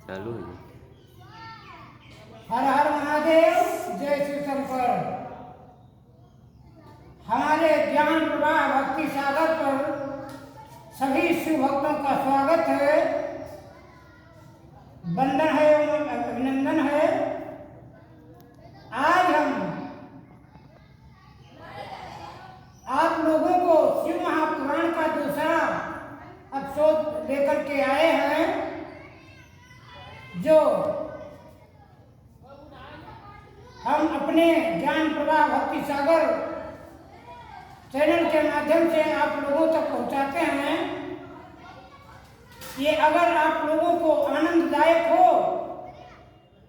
चालू है। हर हर महादेव, जय श्री शंकर। हमारे ज्ञान प्रवाह भक्ति सागर पर सभी शिव भक्तों का स्वागत है, वंदन है एवं अभिनंदन है। आज हम आप लोगों को शिव महापुराण का दूसरा एपिसोड लेकर के आए हैं, जो हम अपने ज्ञान प्रवाह भक्ति सागर चैनल के माध्यम से आप लोगों तक पहुंचाते हैं। ये अगर आप लोगों को आनंददायक हो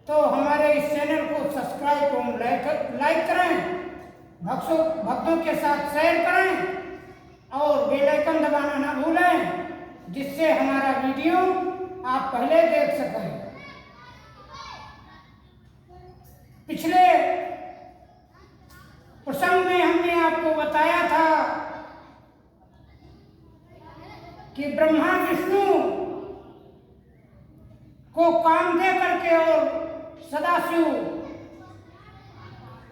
तो हमारे इस चैनल को सब्सक्राइब एवं लाइक करें, भक्तों के साथ शेयर करें और बेल आइकन दबाना ना भूलें, जिससे हमारा वीडियो आप पहले देख सकें। पिछले प्रसंग में हमने आपको बताया था कि ब्रह्मा विष्णु को काम दे करके और सदाशिव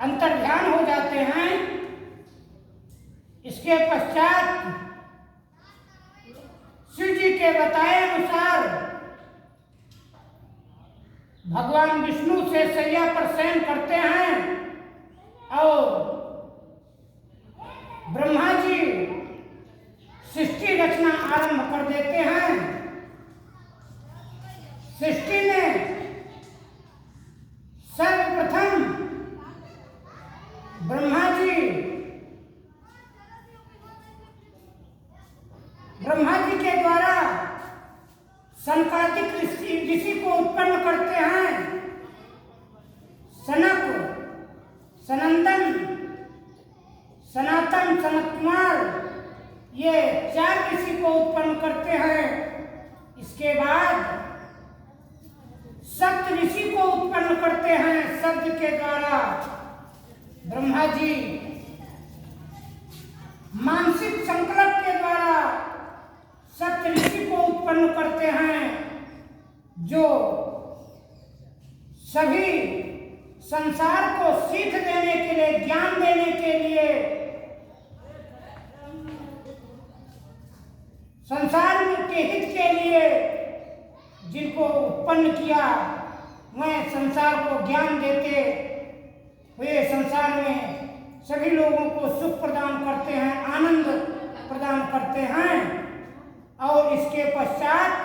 अंतर्ध्यान हो जाते हैं। इसके पश्चात शिव जी के बताए अनुसार भगवान विष्णु से शैया पर शयन करते हैं और ब्रह्मा जी सृष्टि रचना आरंभ कर देते हैं। सृष्टि में सर्वप्रथम ब्रह्मा जी के द्वारा सनकादिक ऋषि को उत्पन्न करते हैं। सनक, सनंदन, सनातन, सनत कुमार, ये 4 ऋषि को उत्पन्न करते हैं। इसके बाद सप्त ऋषि को उत्पन्न करते हैं। शब्द के द्वारा ब्रह्मा जी मानसिक संकल्प के द्वारा सप्त ऋषि को उत्पन्न करते हैं, जो सभी संसार को सीख देने के लिए, ज्ञान देने के लिए, संसार के हित के लिए जिनको उत्पन्न किया, वह संसार को ज्ञान देते हुए संसार में सभी लोगों को सुख प्रदान करते हैं, आनंद प्रदान करते हैं। और इसके पश्चात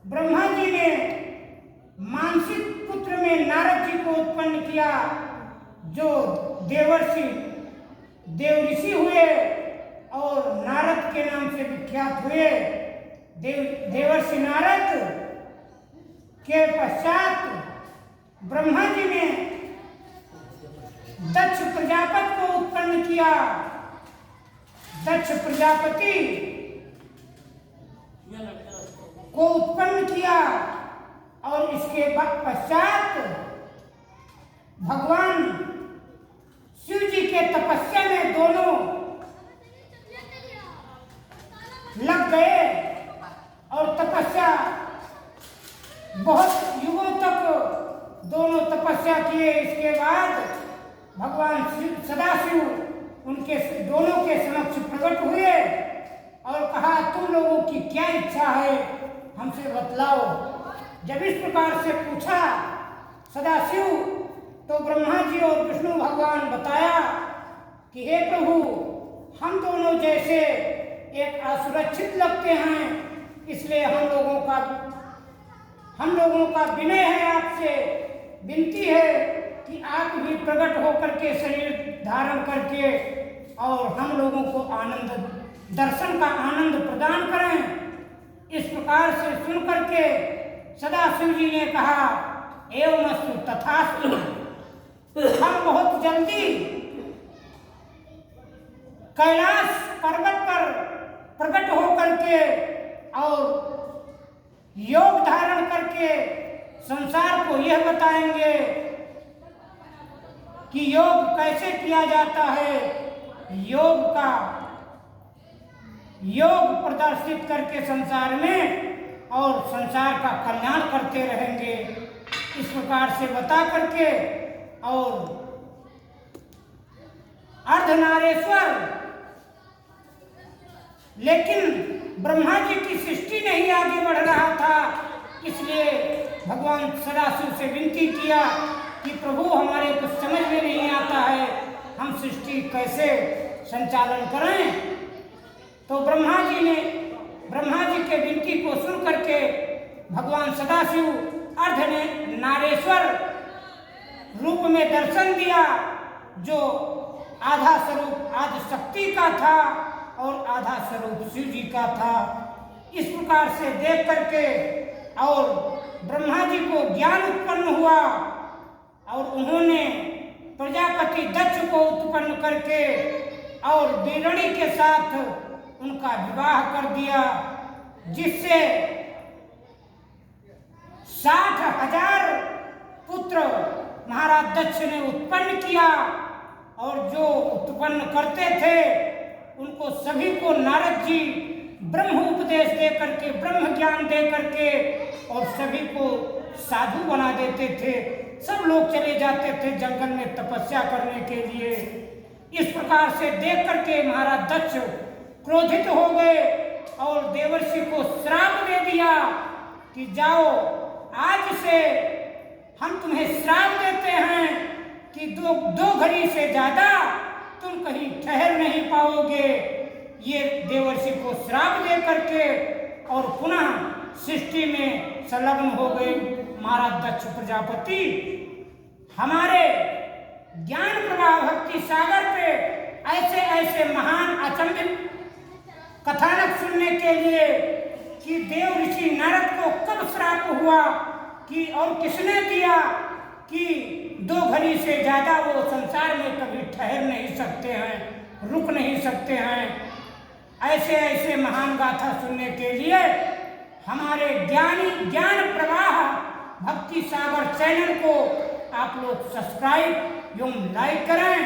ब्रह्मा जी ने मानसिक पुत्र में नारद जी को उत्पन्न किया, जो देव ऋषि हुए और नारद के नाम से विख्यात हुए। देवर्षि नारद के पश्चात ब्रह्मा जी ने दक्ष प्रजापति को उत्पन्न किया। दक्ष प्रजापति को उत्पन्न किया और इसके पश्चात भगवान शिव जी के तपस्या में दोनों लग गए और तपस्या बहुत युगों तक दोनों तपस्या किए। इसके बाद भगवान सदाशिव उनके दोनों के समक्ष प्रकट हुए और कहा, तुम लोगों की क्या इच्छा है, हमसे बतलाओ। जब इस प्रकार से पूछा सदाशिव, तो ब्रह्मा जी और विष्णु भगवान बताया कि हे प्रभु, हम दोनों जैसे एक असुरक्षित लगते हैं, इसलिए हम लोगों का विनय है, आपसे विनती है कि आप भी प्रकट होकर के शरीर धारण करके और हम लोगों को दर्शन का आनंद प्रदान करें। इस प्रकार से सुन करके सदाशिव जी ने कहा, एवमस्तु तथास्तु। हम बहुत जल्दी कैलाश पर्वत पर प्रकट होकर के और योग धारण करके संसार को यह बताएंगे कि योग कैसे किया जाता है। योग प्रदर्शित करके संसार में और संसार का कल्याण करते रहेंगे। इस प्रकार से बता करके और अर्धनारेश्वर, लेकिन ब्रह्मा जी की सृष्टि नहीं आगे बढ़ रहा था, इसलिए भगवान सदाशिव से विनती किया कि प्रभु हमारे कुछ समझ में नहीं आता है, हम सृष्टि कैसे संचालन करें। तो ब्रह्मा जी के विनती को सुन करके भगवान सदाशिव अर्धनारेश्वर रूप में दर्शन दिया, जो आधा स्वरूप आदि शक्ति का था और आधा स्वरूप शिव जी का था। इस प्रकार से देख करके और ब्रह्मा जी को ज्ञान उत्पन्न हुआ और उन्होंने प्रजापति दक्ष को उत्पन्न करके और बीरणी के साथ उनका विवाह कर दिया, जिससे 60,000 पुत्र महाराज दक्ष ने उत्पन्न किया। और जो उत्पन्न करते थे उनको सभी को नारद जी ब्रह्म उपदेश दे करके, ब्रह्म ज्ञान दे करके और सभी को साधु बना देते थे। सब लोग चले जाते थे जंगल में तपस्या करने के लिए। इस प्रकार से देख करके महाराज दक्ष क्रोधित हो गए और देवर्षि को श्राप दे दिया कि जाओ, आज से हम तुम्हें श्राप देते हैं कि दो घड़ी से ज्यादा तुम कहीं ठहर नहीं पाओगे। ये देवर्षि को श्राप दे करके और पुनः सृष्टि में संलग्न हो गए महाराज दक्ष प्रजापति। हमारे ज्ञान प्रवाह भक्ति सागर पे ऐसे ऐसे महान अचंभित कथानक सुनने के लिए कि देव ऋषि नारद को कब श्राप हुआ कि और किसने दिया कि 2 घड़ी से ज्यादा वो संसार में कभी ठहर नहीं सकते हैं, रुक नहीं सकते हैं। ऐसे ऐसे महान गाथा सुनने के लिए हमारे ज्ञान प्रवाह भक्ति सागर चैनल को आप लोग सब्सक्राइब एवं लाइक करें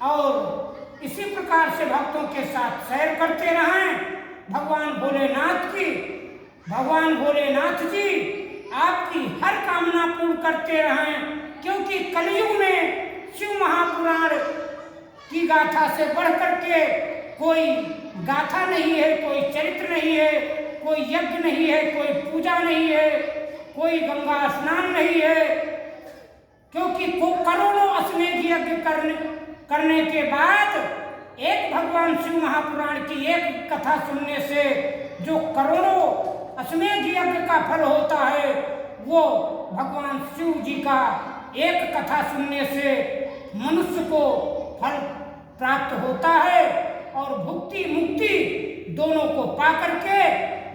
और इसी प्रकार से भक्तों के साथ शेयर करते रहें। भगवान भोलेनाथ जी आपकी हर कामना पूर्ण करते रहें, क्योंकि कलयुग में शिव महापुराण की गाथा से बढ़ करके कोई गाथा नहीं है, कोई चरित्र नहीं है, कोई यज्ञ नहीं है, कोई पूजा नहीं है, कोई गंगा स्नान नहीं है। क्योंकि करोड़ों अश्वमेध यज्ञ करने के बाद एक भगवान शिव महापुराण की एक कथा सुनने से जो करोड़ों अश्वमेध यज्ञ का फल होता है, वो भगवान शिव जी का एक कथा सुनने से मनुष्य को फल प्राप्त होता है और भुक्ति मुक्ति दोनों को पाकर के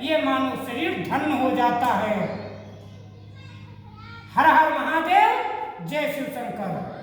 ये मानव शरीर धन्य हो जाता है। हर हर महादेव, जय शिव शंकर।